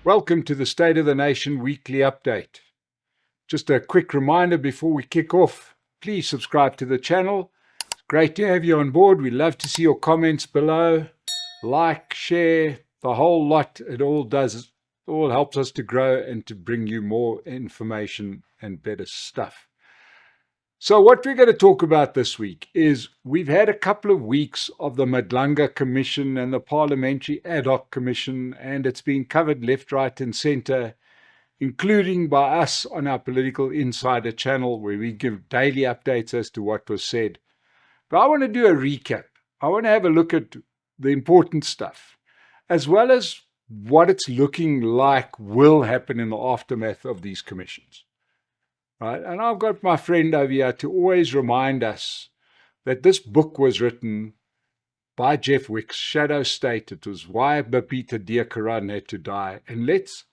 Welcome to the State of the Nation Weekly Update. Just a quick reminder before we kick off, please subscribe to the channel. It's great to have you on board. We love to see your comments below. Like, share, the whole lot. It all helps us to grow and to bring you more information and better stuff. So what we're going to talk about this week is we've had a couple of weeks of the Madlanga Commission and the Parliamentary Ad Hoc Commission, and it's been covered left, right and centre, including by us on our Political Insider channel, where we give daily updates as to what was said. But I want to do a recap. I want to have a look at the important stuff, as well as what it's looking like will happen in the aftermath of these commissions. Right? And I've got my friend over here to always remind us that this book was written by Jeff Wicks, Shadow State. It was why Babita Deokaran had to die. And let's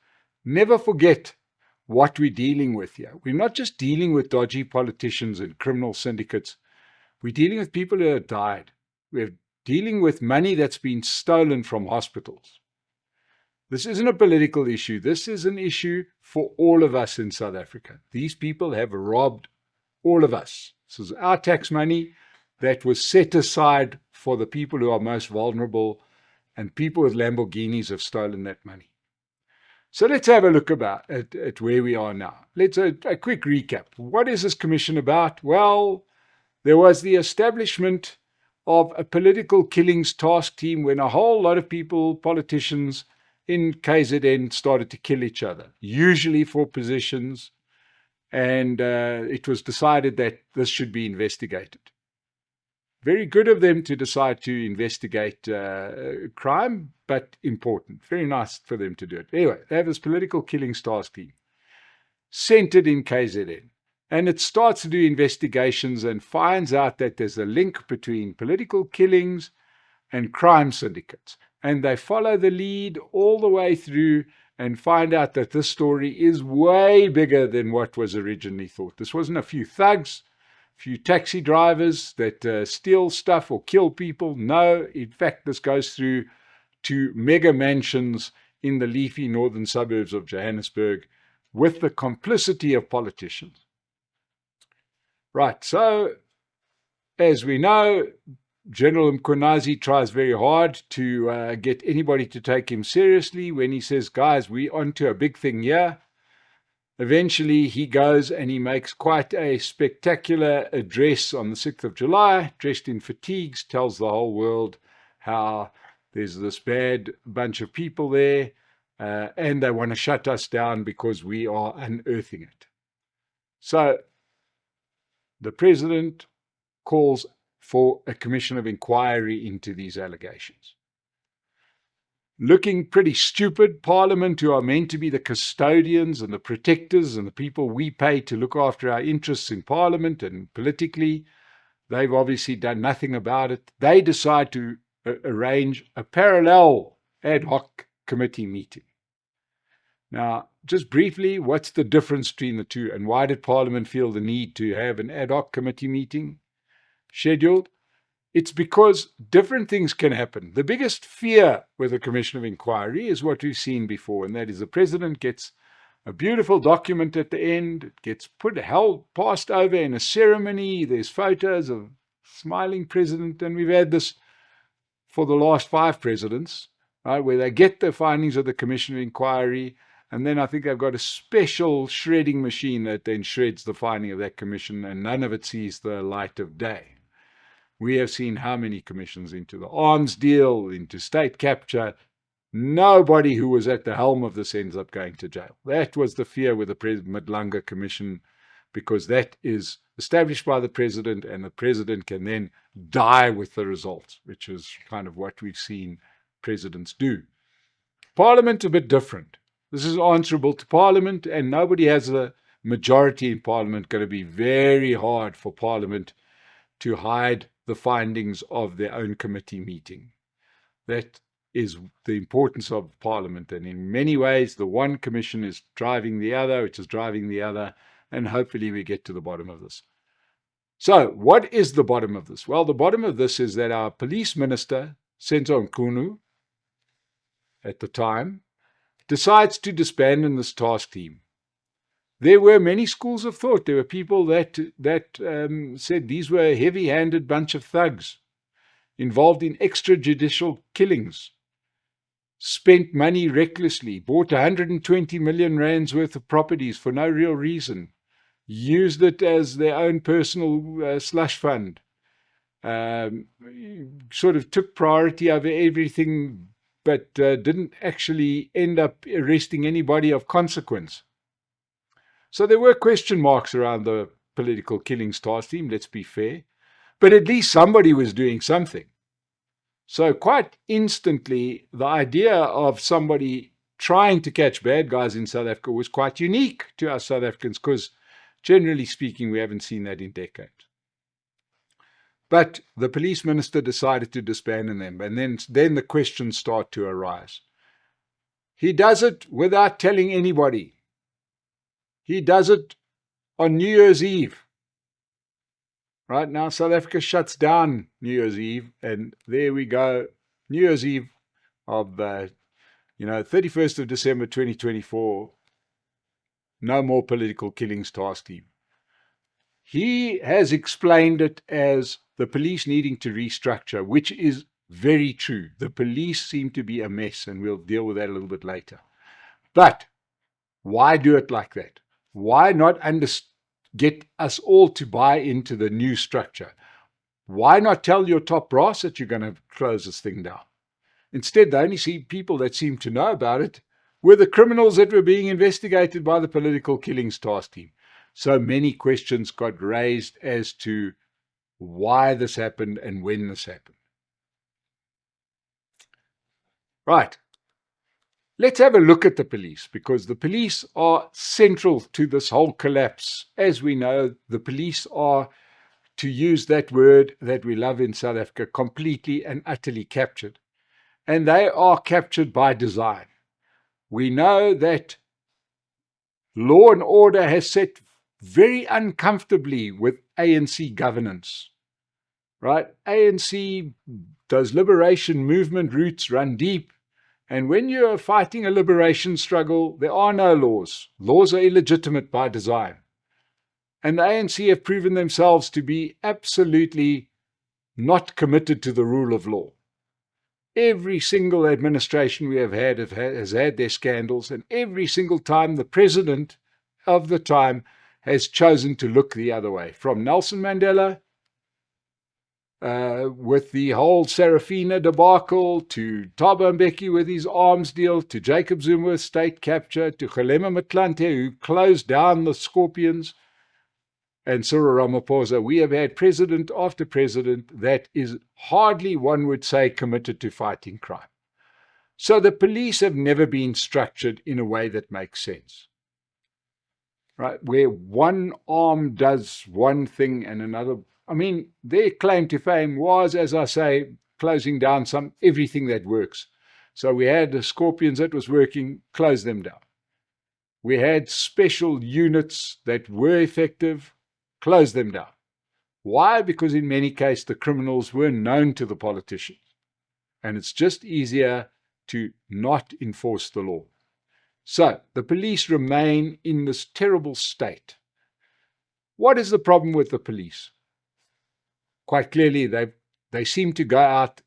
never forget what we're dealing with here. We're not just dealing with dodgy politicians and criminal syndicates. We're dealing with people who have died. We're dealing with money that's been stolen from hospitals. This isn't a political issue. This is an issue for all of us in South Africa. These people have robbed all of us. This is our tax money that was set aside for the people who are most vulnerable, and people with Lamborghinis have stolen that money. So let's have a look at where we are now. Let's a quick recap. What is this commission about? Well, there was the establishment of a political killings task team when a whole lot of people, politicians, in KZN started to kill each other, usually for positions, and it was decided that this should be investigated. Very good of them to decide to investigate crime, but important. Very nice for them to do it. Anyway, they have this political killings task team centered in KZN, and it starts to do investigations and finds out that there's a link between political killings and crime syndicates. And they follow the lead all the way through and find out that this story is way bigger than what was originally thought. This wasn't a few thugs, a few taxi drivers that steal stuff or kill people. No, in fact, this goes through to mega mansions in the leafy northern suburbs of Johannesburg with the complicity of politicians. Right, so as we know, General Mkhwanazi tries very hard to get anybody to take him seriously when he says, guys, we're onto a big thing here. Eventually, he goes and he makes quite a spectacular address on the 6th of July, dressed in fatigues, tells the whole world how there's this bad bunch of people there, and they want to shut us down because we are unearthing it. So the president calls for a commission of inquiry into these allegations. Looking pretty stupid, Parliament, who are meant to be the custodians and the protectors and the people we pay to look after our interests in Parliament and politically, they've obviously done nothing about it. They decide to arrange a parallel ad hoc committee meeting. Now, just briefly, what's the difference between the two, and why did Parliament feel the need to have an ad hoc committee meeting scheduled? It's because different things can happen. The biggest fear with a commission of inquiry is what we've seen before, and that is the president gets a beautiful document at the end, it gets passed over in a ceremony, there's photos of smiling president, and we've had this for the last 5 presidents, right, where they get the findings of the commission of inquiry, and then I think they've got a special shredding machine that then shreds the finding of that commission, and none of it sees the light of day. We have seen how many commissions into the arms deal, into state capture. Nobody who was at the helm of this ends up going to jail. That was the fear with the Madlanga Commission, because that is established by the president, and the president can then die with the results, which is kind of what we've seen presidents do. Parliament, a bit different. This is answerable to Parliament, and nobody has a majority in Parliament. Going to be very hard for Parliament to hide the findings of their own committee meeting. That is the importance of Parliament, and in many ways the one commission is driving the other, which is driving the other, and hopefully we get to the bottom of this. So what is the bottom of this? Well, the bottom of this is that our police minister, Senzo Mkhunu, at the time, decides to disband in this task team. There were many schools of thought. There were people that said these were a heavy-handed bunch of thugs involved in extrajudicial killings, spent money recklessly, bought 120 million rands worth of properties for no real reason, used it as their own personal slush fund, sort of took priority over everything, but didn't actually end up arresting anybody of consequence. So there were question marks around the political killings task team, let's be fair, but at least somebody was doing something. So quite instantly, the idea of somebody trying to catch bad guys in South Africa was quite unique to us South Africans, because generally speaking, we haven't seen that in decades. But the police minister decided to disband them, and then the questions start to arise. He does it without telling anybody. He does it on New Year's Eve. Right now, South Africa shuts down New Year's Eve, and there we go. New Year's Eve of 31st of December 2024. No more political killings task team. He has explained it as the police needing to restructure, which is very true. The police seem to be a mess, and we'll deal with that a little bit later. But why do it like that? Why not get us all to buy into the new structure? Why not tell your top brass that you're going to close this thing down? Instead, the only people that seem to know about it were the criminals that were being investigated by the political killings task team. So many questions got raised as to why this happened and when this happened. Right. Let's have a look at the police, because the police are central to this whole collapse. As we know, the police are, to use that word that we love in South Africa, completely and utterly captured. And they are captured by design. We know that law and order has set very uncomfortably with ANC governance. Right? ANC, those liberation movement roots run deep. And when you're fighting a liberation struggle, there are no laws. Laws are illegitimate by design. And the ANC have proven themselves to be absolutely not committed to the rule of law. Every single administration we have had has had their scandals, and every single time the president of the time has chosen to look the other way. From Nelson Mandela, with the whole Serafina debacle, to Thabo Mbeki with his arms deal, to Jacob Zuma with state capture, to Kgalema Motlanthe, who closed down the Scorpions, and Cyril Ramaphosa, we have had president after president that is hardly, one would say, committed to fighting crime. So the police have never been structured in a way that makes sense. Right? Where one arm does one thing and another. I mean, their claim to fame was, as I say, closing down everything that works. So we had the Scorpions that was working, close them down. We had special units that were effective, close them down. Why? Because in many cases, the criminals were known to the politicians. And it's just easier to not enforce the law. So the police remain in this terrible state. What is the problem with the police? Quite clearly, they seem to go out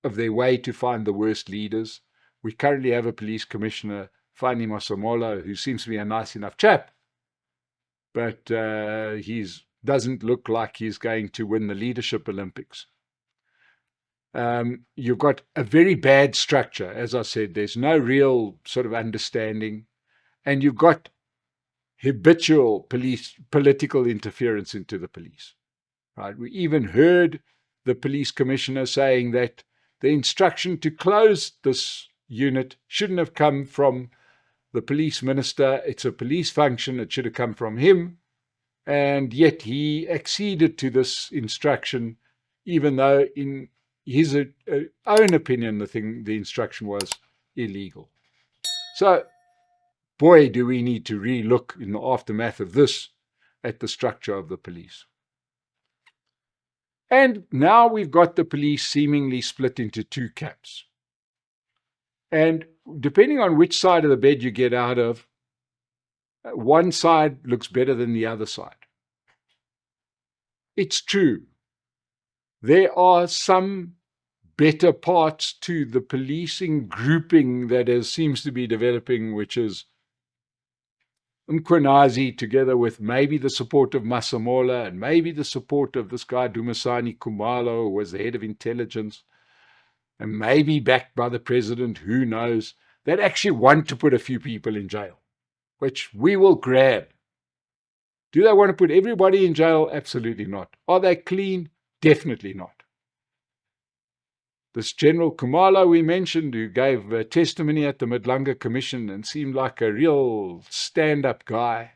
of their way to find the worst leaders. We currently have a police commissioner, Fani Masemola, who seems to be a nice enough chap, but he doesn't look like he's going to win the leadership Olympics. You've got a very bad structure. As I said, there's no real sort of understanding, and you've got habitual political interference into the police. Right? We even heard the police commissioner saying that the instruction to close this unit shouldn't have come from the police minister. It's a police function. It should have come from him. And yet he acceded to this instruction, even though in his own opinion, the instruction was illegal. So, boy, do we need to re-look in the aftermath of this at the structure of the police. And now we've got the police seemingly split into two camps. And depending on which side of the bed you get out of, one side looks better than the other side. It's true. There are some better parts to the policing grouping that seems to be developing, which is Mkhwanazi, together with maybe the support of Masemola and maybe the support of this guy Dumisani Khumalo, who was the head of intelligence, and maybe backed by the president, who knows, that actually want to put a few people in jail, which we will grab. Do they want to put everybody in jail? Absolutely not. Are they clean? Definitely not. This General Khumalo we mentioned, who gave testimony at the Madlanga Commission and seemed like a real stand-up guy,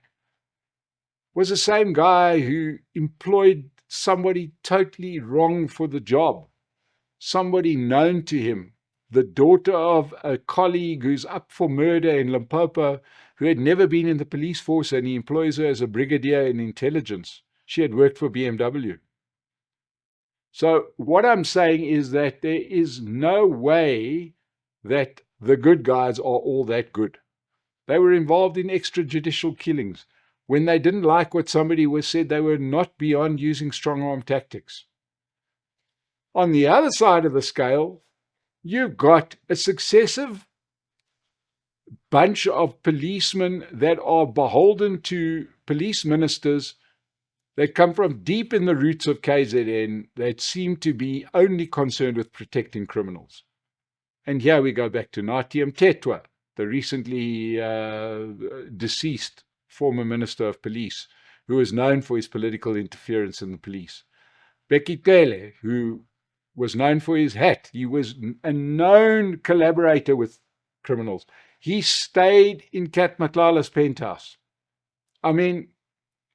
was the same guy who employed somebody totally wrong for the job, somebody known to him, the daughter of a colleague who's up for murder in Limpopo, who had never been in the police force, and he employs her as a brigadier in intelligence. She had worked for BMW. So what I'm saying is that there is no way that the good guys are all that good. They were involved in extrajudicial killings. When they didn't like what somebody was said, they were not beyond using strong-arm tactics. On the other side of the scale, you've got a successive bunch of policemen that are beholden to police ministers that come from deep in the roots of KZN, that seem to be only concerned with protecting criminals. And here we go back to Nathi Mthethwa, the recently deceased former Minister of Police, who was known for his political interference in the police. Bheki Cele, who was known for his hat. He was a known collaborator with criminals. He stayed in Kat Matlala's penthouse. I mean,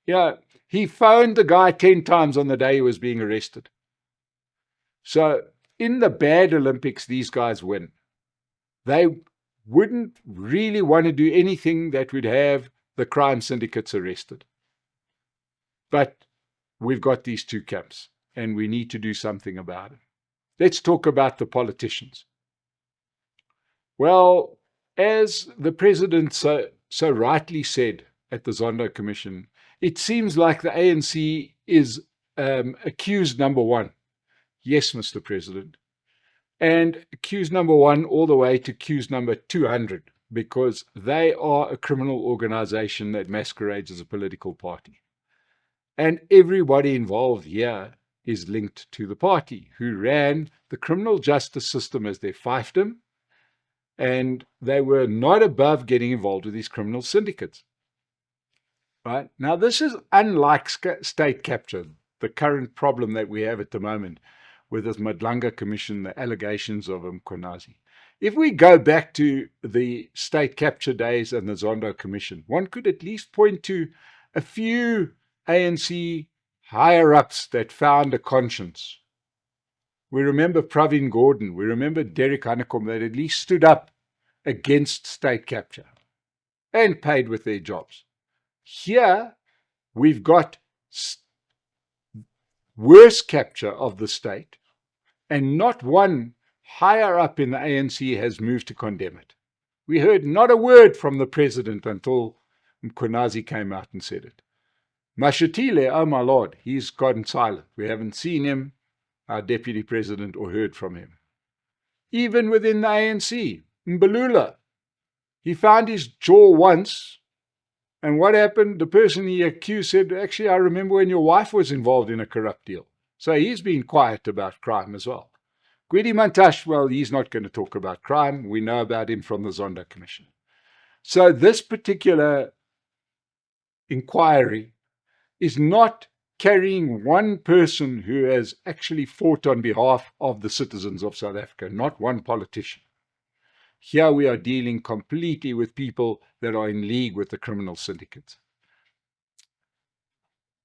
yeah, he phoned the guy 10 times on the day he was being arrested. So in the bad Olympics, these guys win. They wouldn't really want to do anything that would have the crime syndicates arrested. But we've got these two camps, and we need to do something about it. Let's talk about the politicians. Well, as the president so rightly said at the Zondo Commission, it seems like the ANC is accused number one. Yes, Mr. President. And accused number one all the way to accused number 200, because they are a criminal organization that masquerades as a political party. And everybody involved here is linked to the party, who ran the criminal justice system as their fiefdom, and they were not above getting involved with these criminal syndicates. Right? Now, this is unlike state capture, the current problem that we have at the moment with this Madlanga Commission, the allegations of Mkhwanazi. If we go back to the state capture days and the Zondo Commission, one could at least point to a few ANC higher-ups that found a conscience. We remember Pravin Gordhan, we remember Derek Hanekom, that at least stood up against state capture and paid with their jobs. Here, we've got worse capture of the state, and not one higher up in the ANC has moved to condemn it. We heard not a word from the president until Mkhwanazi came out and said it. Mashatile, oh my Lord, he's gone silent. We haven't seen him, our deputy president, or heard from him. Even within the ANC, Mbalula, he found his jaw once, and what happened? The person he accused said, actually, I remember when your wife was involved in a corrupt deal. So he's been quiet about crime as well. Gwedi Mantashe, well, he's not going to talk about crime. We know about him from the Zondo Commission. So this particular inquiry is not carrying one person who has actually fought on behalf of the citizens of South Africa, not one politician. Here we are dealing completely with people that are in league with the criminal syndicates.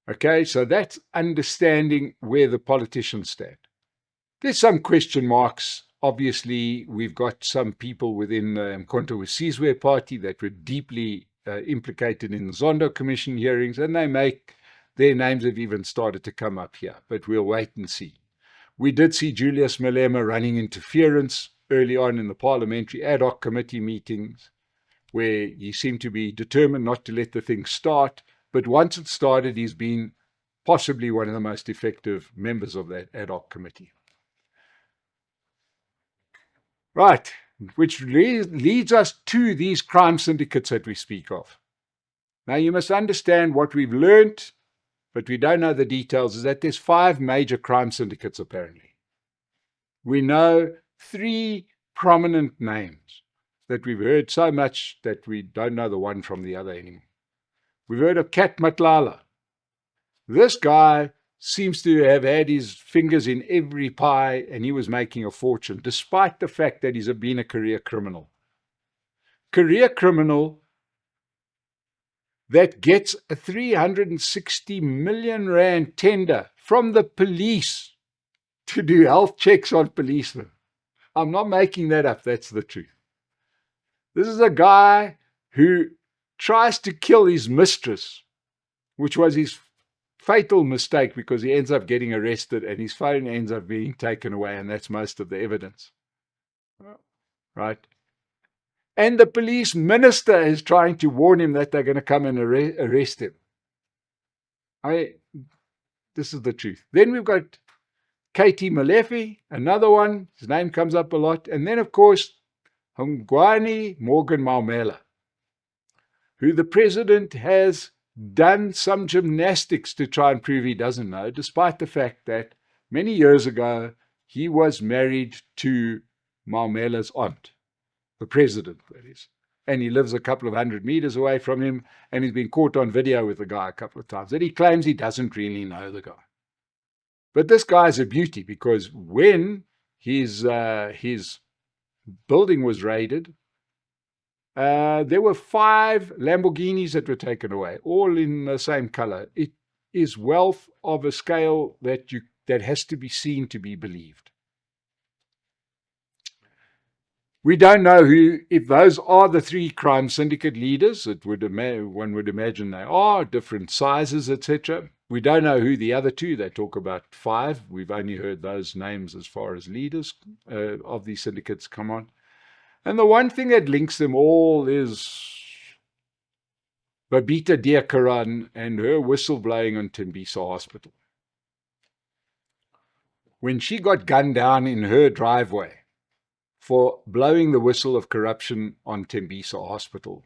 Okay, so that's understanding where the politicians stand. There's some question marks. Obviously, we've got some people within the Mkhonto Wesizwe party that were deeply implicated in the Zondo Commission hearings, and their names have even started to come up here, but we'll wait and see. We did see Julius Malema running interference early on in the parliamentary ad hoc committee meetings, where he seemed to be determined not to let the thing start. But once it started, he's been possibly one of the most effective members of that ad hoc committee. Right, which leads us to these crime syndicates that we speak of. Now, you must understand what we've learned, but we don't know the details, is that there's 5 major crime syndicates, apparently. We know 3 prominent names that we've heard so much that we don't know the one from the other anymore. We've heard of Cat Madlanga. This guy seems to have had his fingers in every pie, and he was making a fortune, despite the fact that he's been a career criminal. Career criminal that gets a 360 million rand tender from the police to do health checks on policemen. I'm not making that up, that's the truth. This is a guy who tries to kill his mistress, which was his fatal mistake, because he ends up getting arrested and his phone ends up being taken away, and that's most of the evidence. Right? And the police minister is trying to warn him that they're going to come and arrest him. This is the truth. Then we've got Katie Malefi, another one. His name comes up a lot. And then, of course, Hungwani Morgan Maumela, who the president has done some gymnastics to try and prove he doesn't know, despite the fact that many years ago he was married to Maumela's aunt, the president, that is. And he lives a couple of 100 meters away from him, and he's been caught on video with the guy a couple of times. And he claims he doesn't really know the guy. But this guy's a beauty, because when his building was raided, there were 5 Lamborghinis that were taken away, all in the same color. It is wealth of a scale that has to be seen to be believed. We don't know if those are the 3 crime syndicate leaders. One would imagine they are different sizes, etc. We don't know who the other 2. They talk about 5. We've only heard those names as far as leaders of these syndicates come on. And the one thing that links them all is Babita Diakaran and her whistleblowing on Tembisa Hospital. When she got gunned down in her driveway for blowing the whistle of corruption on Tembisa Hospital,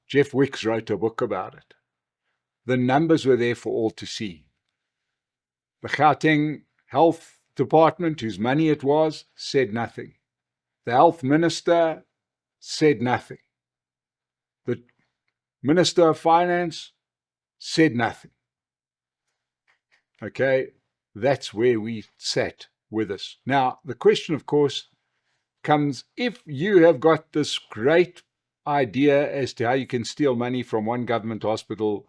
Jeff Wicks wrote a book about it. The numbers were there for all to see. The Gauteng Health Department, whose money it was, said nothing. The health minister said nothing. The minister of finance said nothing. Okay, that's where we sat with us. Now, the question, of course, comes, if you have got this great idea as to how you can steal money from one government hospital,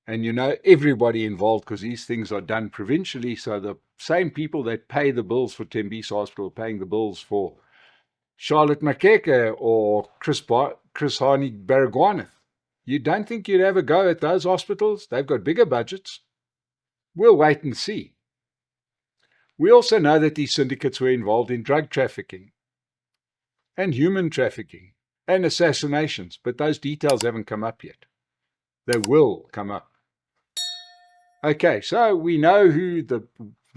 and you know everybody involved, because these things are done provincially, so the same people that pay the bills for Tembisa Hospital are paying the bills for Charlotte Makeke or Chris Hani Baragwanath. You don't think you'd have a go at those hospitals? They've got bigger budgets. We'll wait and see. We also know that these syndicates were involved in drug trafficking and human trafficking and assassinations, but those details haven't come up yet. They will come up. Okay, so we know who the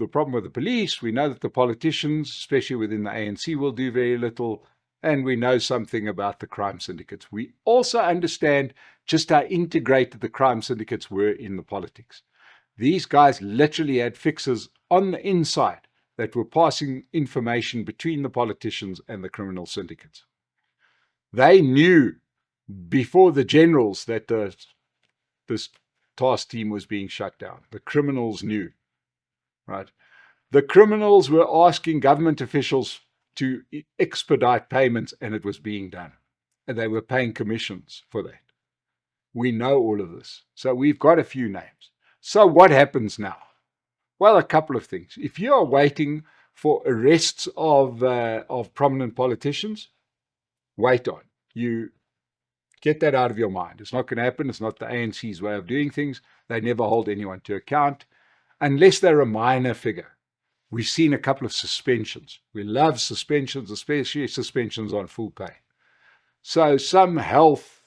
problem with the police. We know that the politicians, especially within the ANC, will do very little, and we know something about the crime syndicates. We also understand just how integrated the crime syndicates were in the politics. These guys literally had fixers on the inside that were passing information between the politicians and the criminal syndicates. They knew before the generals that this task team was being shut down. The criminals knew, right? The criminals were asking government officials to expedite payments, and it was being done. And they were paying commissions for that. We know all of this. So we've got a few names. So what happens now? Well, a couple of things. If you are waiting for arrests of prominent politicians, wait on. You get that out of your mind. It's not going to happen. It's not the ANC's way of doing things. They never hold anyone to account unless they're a minor figure. We've seen a couple of suspensions. We love suspensions, especially suspensions on full pay. So some health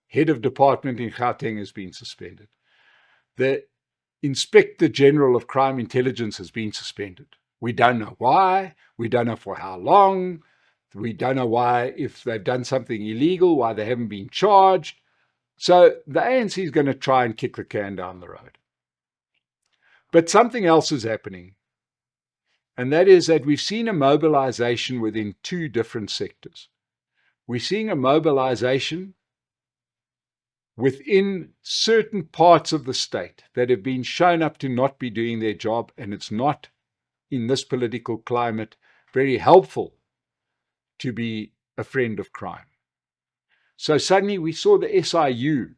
head of department in Gauteng has been suspended. The Inspector General of Crime Intelligence has been suspended. We don't know why. We don't know for how long. We don't know why, if they've done something illegal, why they haven't been charged. So the ANC is going to try and kick the can down the road. But something else is happening. And that is that we've seen a mobilization within two different sectors. We're seeing a mobilization within certain parts of the state that have been shown up to not be doing their job, and it's not, in this political climate, very helpful to be a friend of crime. So suddenly we saw the SIU,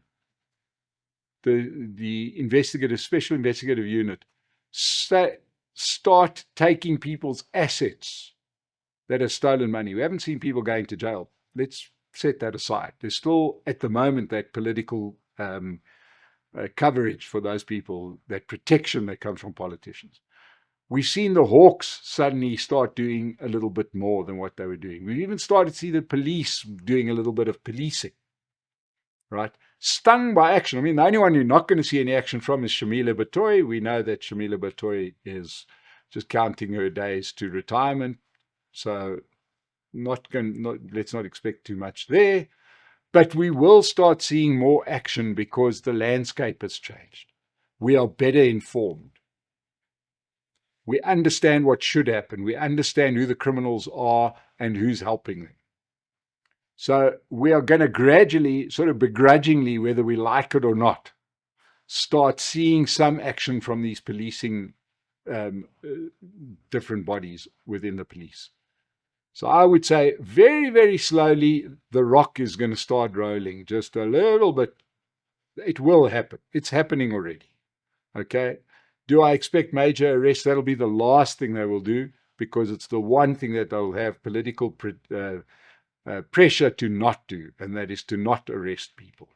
the Special Investigative Unit, start taking people's assets that have stolen money. We haven't seen people going to jail. Let's set that aside. There's still, at the moment, that political coverage for those people, that protection that comes from politicians. We've seen the hawks suddenly start doing a little bit more than what they were doing. We've even started to see the police doing a little bit of policing, right? Stung by action. I mean, the only one you're not going to see any action from is Shamila Batoy. We know that Shamila Batoy is just counting her days to retirement. So let's not expect too much there. But we will start seeing more action because the landscape has changed. We are better informed. We understand what should happen. We understand who the criminals are and who's helping them. So we are going to gradually, sort of begrudgingly, whether we like it or not, start seeing some action from these policing different bodies within the police. So I would say very, very slowly, the rock is going to start rolling just a little bit. It will happen. It's happening already. Okay. Do I expect major arrests? That'll be the last thing they will do, because it's the one thing that they'll have political pressure to not do, and that is to not arrest people.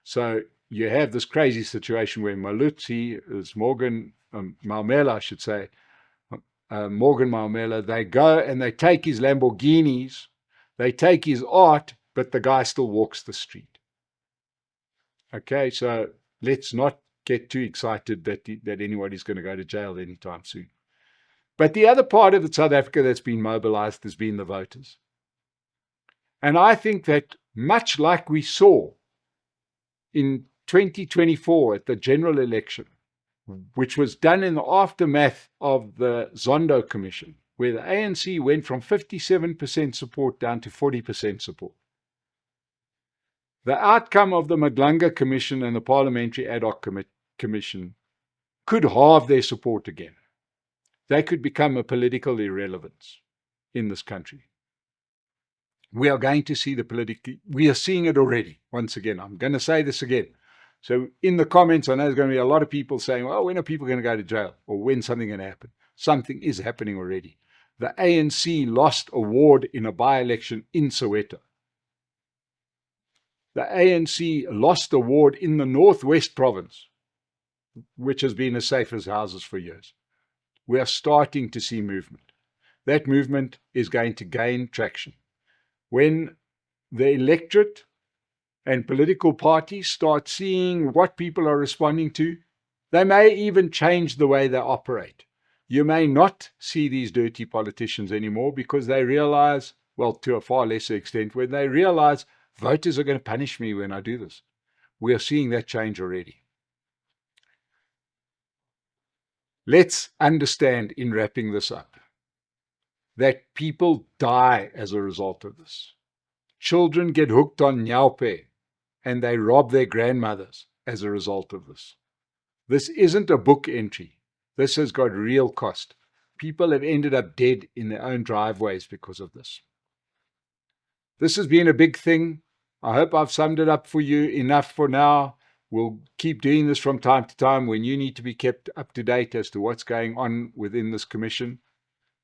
So you have this crazy situation where Morgan Maumela, I should say, Morgan Maumela, they go and they take his Lamborghinis, they take his art, but the guy still walks the street. Okay, so let's not get too excited that anybody's going to go to jail anytime soon. But the other part of South Africa that's been mobilized has been the voters. And I think that much like we saw in 2024 at the general election, which was done in the aftermath of the Zondo Commission, where the ANC went from 57% support down to 40% support. The outcome of the Madlanga Commission and the Parliamentary Ad Hoc Commission could halve their support again. They could become a political irrelevance in this country. We are going to see we are seeing it already. Once again, I'm going to say this again. So in the comments, I know there's going to be a lot of people saying, well, when are people going to go to jail? Or when's something going to happen? Something is happening already. The ANC lost a ward in a by-election in Soweto. The ANC lost a ward in the Northwest Province, which has been as safe as houses for years. We are starting to see movement. That movement is going to gain traction. When the electorate and political parties start seeing what people are responding to, they may even change the way they operate. You may not see these dirty politicians anymore because they realize, well, to a far lesser extent, when they realize voters are going to punish me when I do this. We are seeing that change already. Let's understand, in wrapping this up, that people die as a result of this. Children get hooked on nyaupe and they rob their grandmothers as a result of this. This isn't a book entry. This has got real cost. People have ended up dead in their own driveways because of this. This has been a big thing. I hope I've summed it up for you enough for now. We'll keep doing this from time to time when you need to be kept up to date as to what's going on within this commission.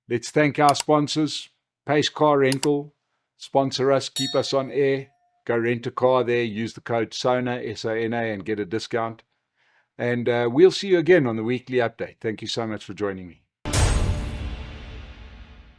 Let's thank our sponsors. Pace Car Rental, sponsor us, keep us on air. Go rent a car there, use the code SONA, S-O-N-A, and get a discount. And we'll see you again on the weekly update. Thank you so much for joining me.